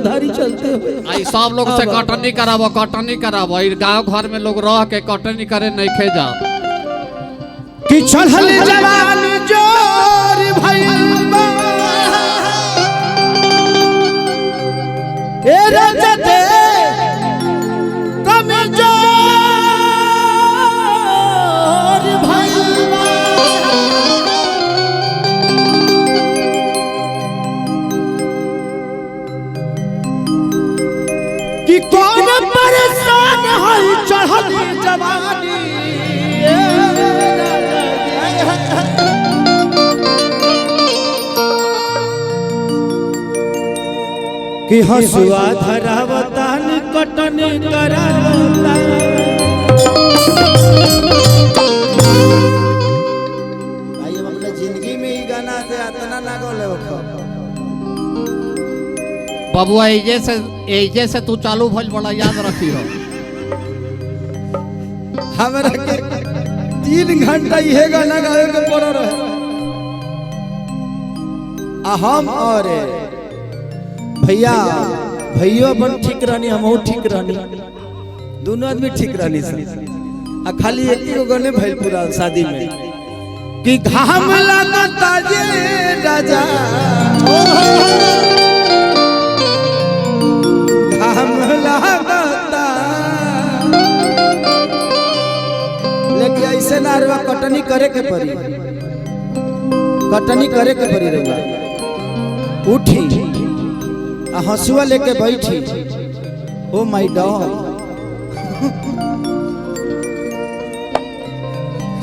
उधारी चलते हो। आई सब लोग से कटनी कराबो गांव घर में लोग रह के कटनी करे नहीं खे जा कि चढ़ल जवान जोर भइल बा ए रजते कमजोर भइल बा कि कौन परेशान है चढ़ल जवानी कि हसुआ धरावता कटनी करावता भाई हम अपने जिंदगी में ही गाना से इतना ना गोले बबुआ एजे से तू चालू भइल बड़ा याद रखी हो हमरा के 3 घंटा ये गाना गावे के पड़ रहे हम और भैया अपन ठीक रहनी हम ठीक रहनी दोनों आदमी ठीक रहनी आ खाली एक ही गाने भइल पूरा शादी में कि घाम लगता जे राजा घाम लगता लेकिन ऐसे ना रे कटनी करे के पड़ी रहा उठी हंसुआ लेके बैठी ओ माय गॉड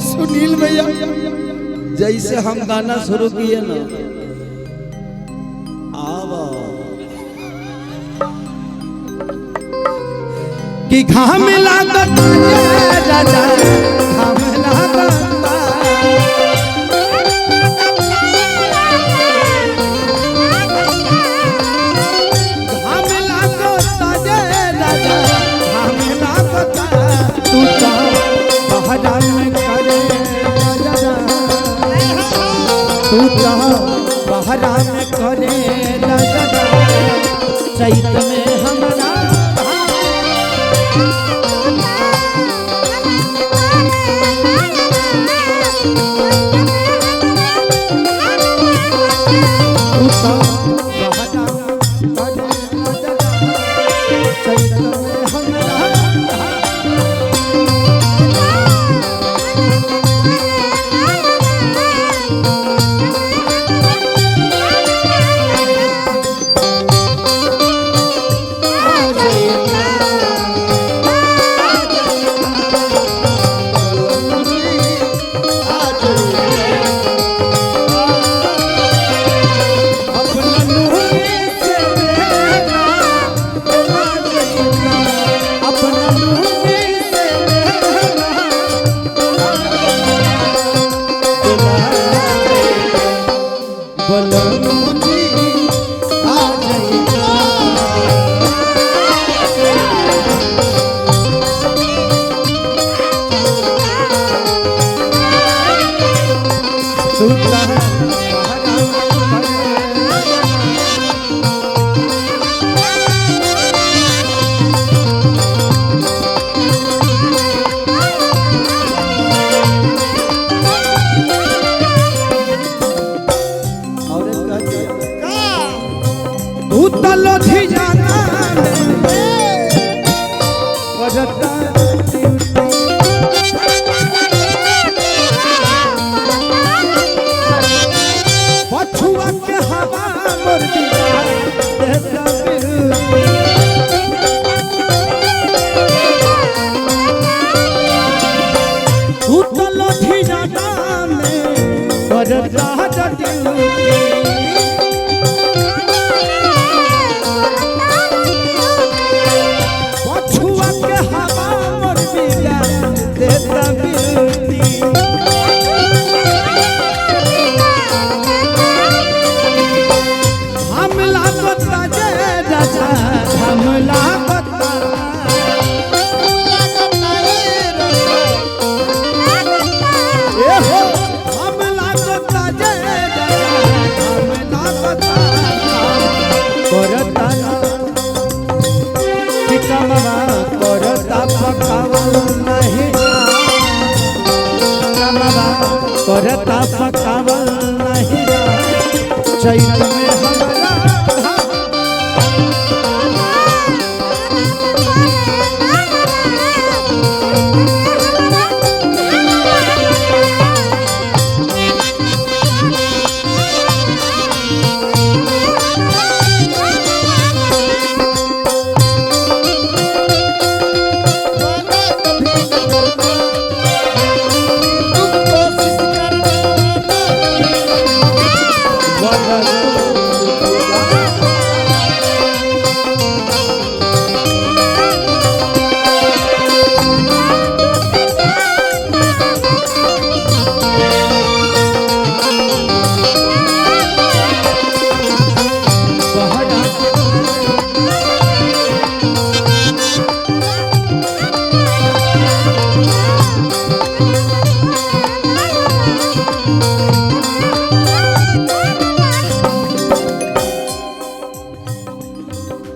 सुनील भैया जैसे हम गाना शुरू किए ना कि घाम लागत राजा घाम लागत बहरा में करे चैत में हमारा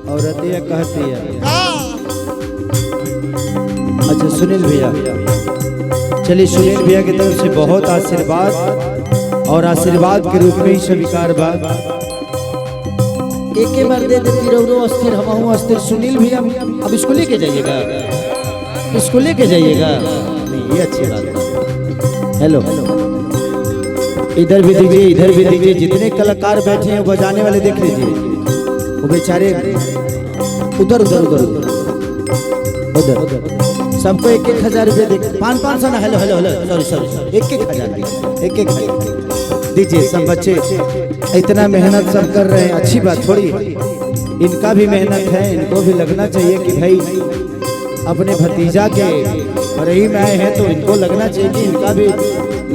औरत ये कहती है। अच्छा सुनील भैया, चलिए सुनील भैया की तरफ से बहुत आशीर्वाद और आशीर्वाद के रूप में ही स्वीकार बात एक बार दे देती रहो। अस्थिर हम हूँ अस्थिर। सुनील भैया अब इसको लेके जाइएगा, इसको लेके जाइएगा। ये अच्छी बात है। हेलो, इधर भी दीजिए, इधर भी दीजिए। जितने कलाकार बैठे हैं बजाने वाले देख लीजिए, वो बेचारे उधर उधर उधर उधर उधर सबको 1,000 रुपये दे, 500 ना। Hello hello hello, sorry sorry, 1,000 एक दीजिए। सब बच्चे इतना मेहनत सब कर रहे हैं, अच्छी बात थोड़ी है। इनका भी मेहनत है, इनको भी लगना चाहिए कि भाई अपने भतीजा के रही में आए हैं तो इनको लगना चाहिए कि इनका भी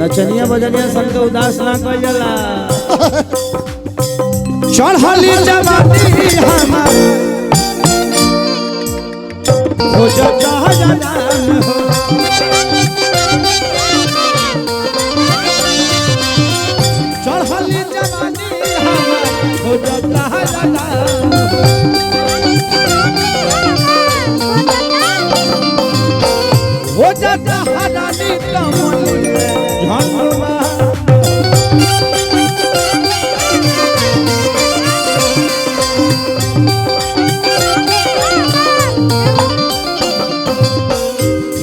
नचनिया बजनिया संग उदास ना कर जाला। चढ़ली जवानी हमार हो जाता है, चढ़ली जवानी हमार हो जाता है, हो जाता हरानी तमन झनवा।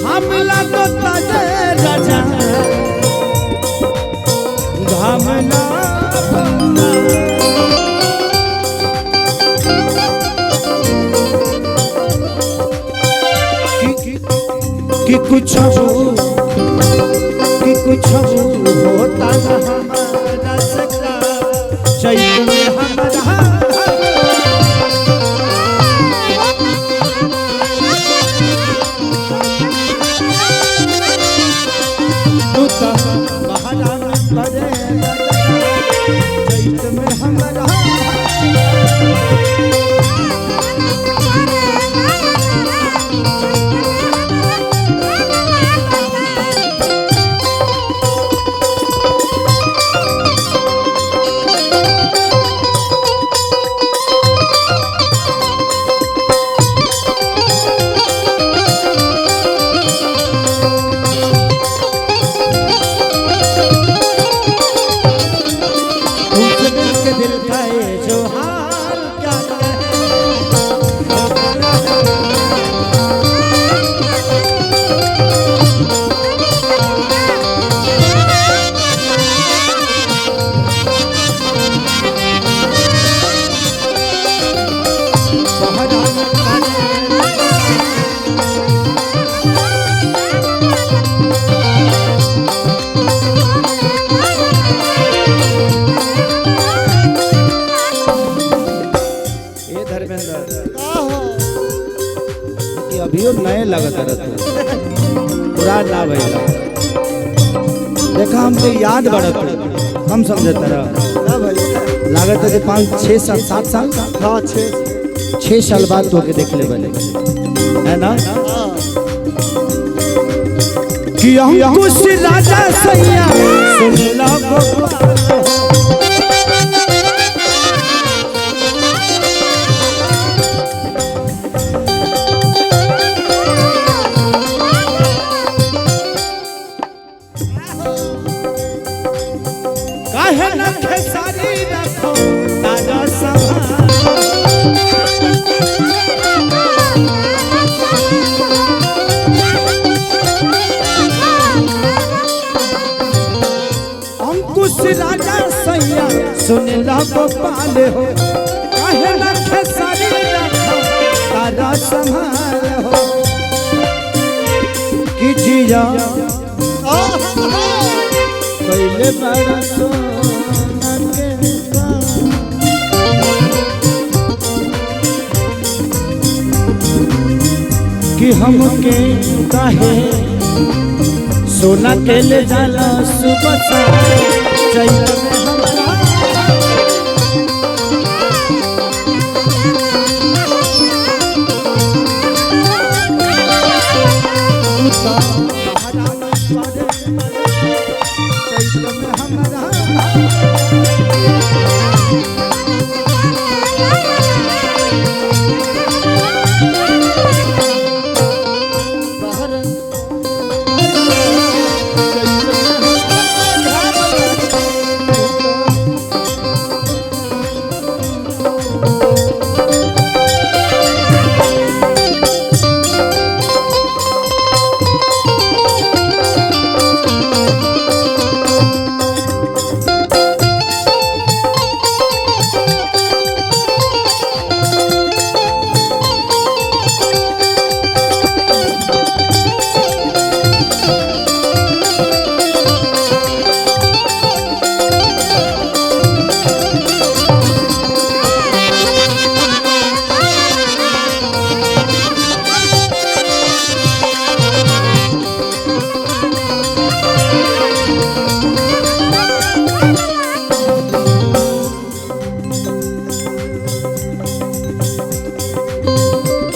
हमला तो ताजे राजा घामला कि कुछ होता ना हमारा सकता चैत में हमारा। तू तो बहाना में पड़े चैत में हमारा। अभियो नए लगता रहता पुराना भैया देखा हमको याद बढ़त हम समझता रहा लागत है 5 6 7 साल। हाँ 6 साल बाद तो के देख ले बने है ना कि अंकुश राजा सैया सुन लो काहे न खेसारी रखो ताजा संभाल अंकुश राजा सैया सुन लो गोपाल हो काहे न खेसारी रखो ताजा संभाल हो कि जिया पहले बड़ा सोना के कि हमके काहे सोना के ले जाला सुबह चैत में हमारा हमारा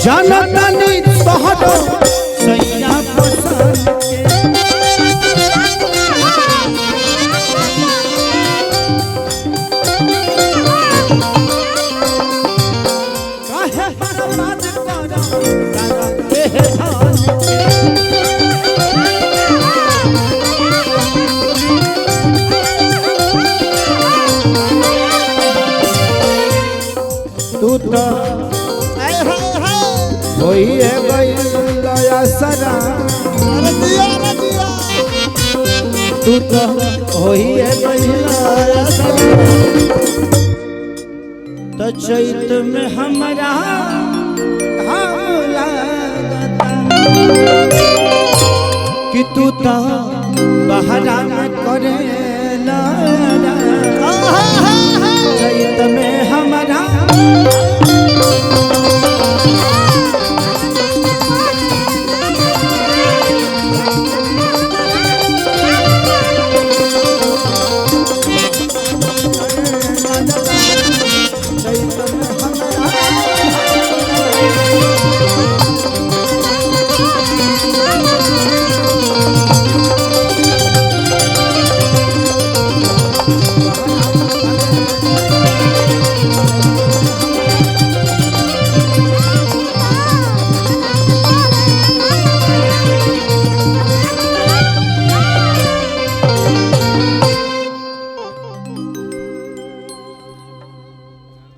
जनतनी तोहरो सैया पसंद के काहे बर्बाद करा के धान के तू तो होई है गया सरा तू तो होई है गया सरा तो चैत में हमारा कि तू तो बहरा में करे चैत में हमारा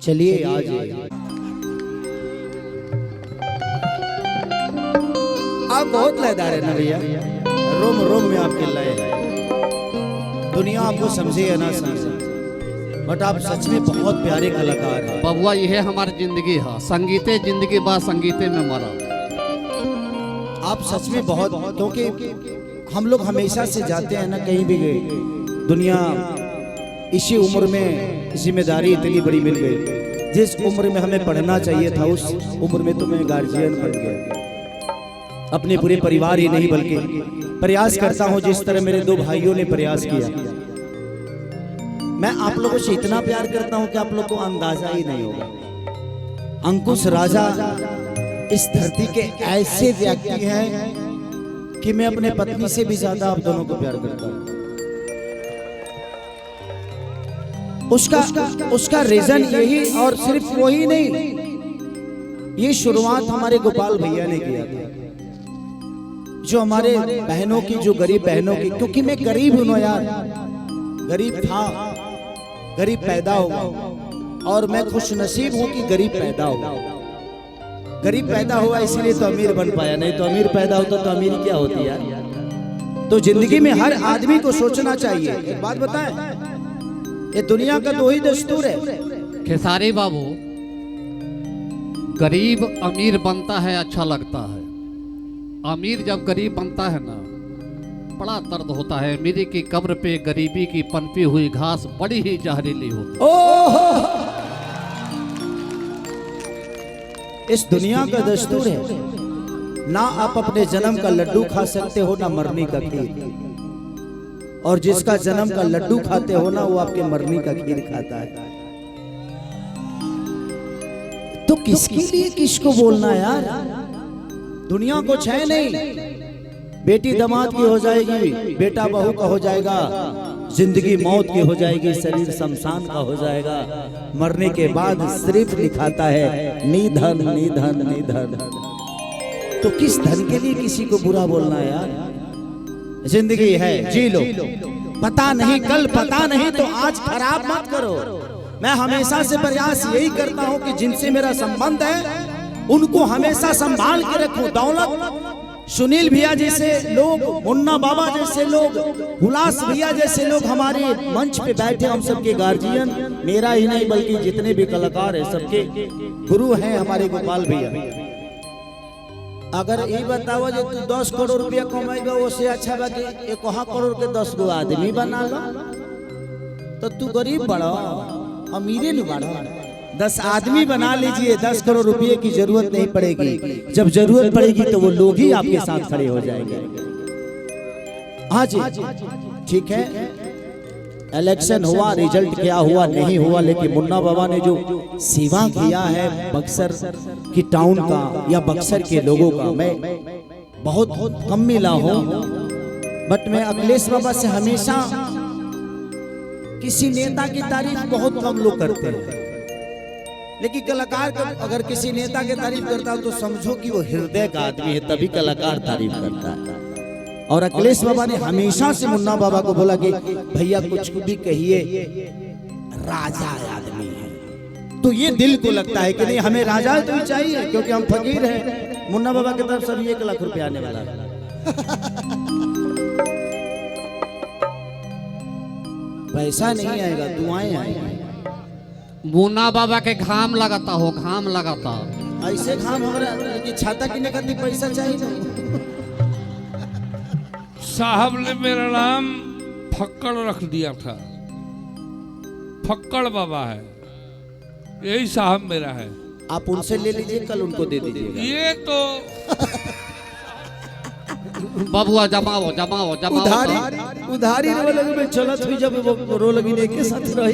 चलिए आज आप बहुत लयदार है ना भैया, रोम रोम में आपके लय है। दुनिया आपको समझे या ना समझे, बट आप सच में बहुत प्यारे कलाकार हैं। बबुआ यह हमारी जिंदगी है, संगीते जिंदगी बा संगीते में मरा। आप सच में बहुत, क्योंकि हम लोग हमेशा से जाते हैं ना कहीं भी गए, दुनिया इसी उम्र में जिम्मेदारी इतनी बड़ी मिल गई। जिस उम्र में हमें पढ़ना चाहिए था उस उम्र में तो मैं गार्जियन बन गया। अपने पूरे परिवार ही नहीं बल्कि प्रयास करता हूं जिस तरह मेरे दो भाइयों ने प्रयास किया। मैं आप लोगों से इतना प्यार करता हूं कि आप लोग को अंदाजा ही नहीं होगा। अंकुश राजा इस धरती के ऐसे व्यक्ति हैं कि मैं अपने पत्नी से भी ज्यादा आप दोनों को प्यार करता हूं। उसका रीजन यही और सिर्फ वही नहीं, ये शुरुआत हमारे गोपाल भैया ने किया था, जो हमारे बहनों की, जो गरीब बहनों की, क्योंकि मैं गरीब हूं यार, गरीब था, गरीब पैदा हुआ और मैं खुश नसीब हूं कि गरीब पैदा हुआ। गरीब पैदा हुआ इसलिए तो अमीर बन पाया, नहीं तो अमीर पैदा होता तो अमीर क्या होती यार। तो जिंदगी में हर आदमी को सोचना चाहिए। एक बात बताएं, ये दुनिया का दो ही दस्तूर है। खेसारी बाबू, गरीब अमीर बनता है अच्छा लगता है, अमीर जब गरीब बनता है ना बड़ा दर्द होता है। अमीरी की कब्र पे गरीबी की पनपी हुई घास बड़ी ही जहरीली होती है। इस दुनिया का दस्तूर है, ना आप अपने जन्म का लड्डू खा सकते हो ना मरने का खीर, और जिसका जन्म का लड्डू खाते हो ना वो आपके मरने का खीर खाता है। तो किसके लिए किसको बोलना यार, दुनिया को छह नहीं। बेटी दामाद की हो जाएगी, बेटा बहू का हो जाएगा, जिंदगी मौत की हो जाएगी, शरीर शमशान का हो जाएगा। मरने के बाद सिर्फ लिखाता है निधन निधन निधन। तो किस धन के लिए किसी को बुरा बोलना है यार। जिंदगी है, जी लो, पता नहीं कल, पता नहीं तो आज खराब मत करो। मैं हमेशा से प्रयास यही करता हूं कि जिनसे मेरा संबंध है उनको हमेशा संभाल के रखूं। दौलत, सुनील भैया जैसे लोग, मुन्ना बाबा जैसे लोग, हुलास भैया जैसे लोग हमारे मंच पे बैठे, हम सबके गार्जियन, मेरा ही नहीं बल्कि जितने भी कलाकार हैं सबके गुरु हैं हमारे गोपाल भैया। अगर ये बताओ जो तू 10 करोड़ रुपया कमाएगा उससे अच्छा बा कि 1 करोड़ के 10 गो आदमी बना लो, तो तू गरीब बड़ा, अमीरे नहीं बड़ा। 10 आदमी बना लीजिए, 10 करोड़ रुपये की जरूरत नहीं पड़ेगी। जब जरूरत पड़ेगी तो वो लोग ही आपके साथ खड़े हो जाएंगे। हाँ जी, ठीक है। इलेक्शन हुआ, रिजल्ट क्या हुआ नहीं हुआ, लेकिन मुन्ना बाबा ने जो सेवा किया है बक्सर की टाउन का या बक्सर के लोगों का, मैं बहुत कम मिला हूँ। बट मैं अखिलेश बाबा से हमेशा, किसी नेता की तारीफ बहुत कम लोग करते हैं, लेकिन कलाकार का अगर किसी नेता की तारीफ करता है तो समझो कि वो हृदय का आदमी है, तभी कलाकार तारीफ करता है। और अखिलेश बाबा ने हमेशा से मुन्ना बाबा को बोला कि भैया कुछ भी कहिए, राजा आदमी है। तो ये दिल को लगता है कि नहीं, हमें राजा तो चाहिए, क्योंकि हम फकीर हैं। मुन्ना बाबा की तरफ से 1 लाख रुपया आने वाला है। पैसा नहीं आएगा, दुआएं आएंगी। मुन्ना बाबा के घाम लगाता हो, घाम लगाता। ऐसे घाम हमारा कि छाता किने का पैसा चाहिए ना। साहब ने मेरा नाम फक्कड़ रख दिया था, फक्कड़ बाबा है, यही साहब मेरा है। आप उनसे ले लीजिए, कल उनको दे दीजिएगा। ये तो बबुआ जमाओ जमाओ जमाओ। उधारी रो लगी में चलत हुई, जब वो रो लगी एक साथ रही।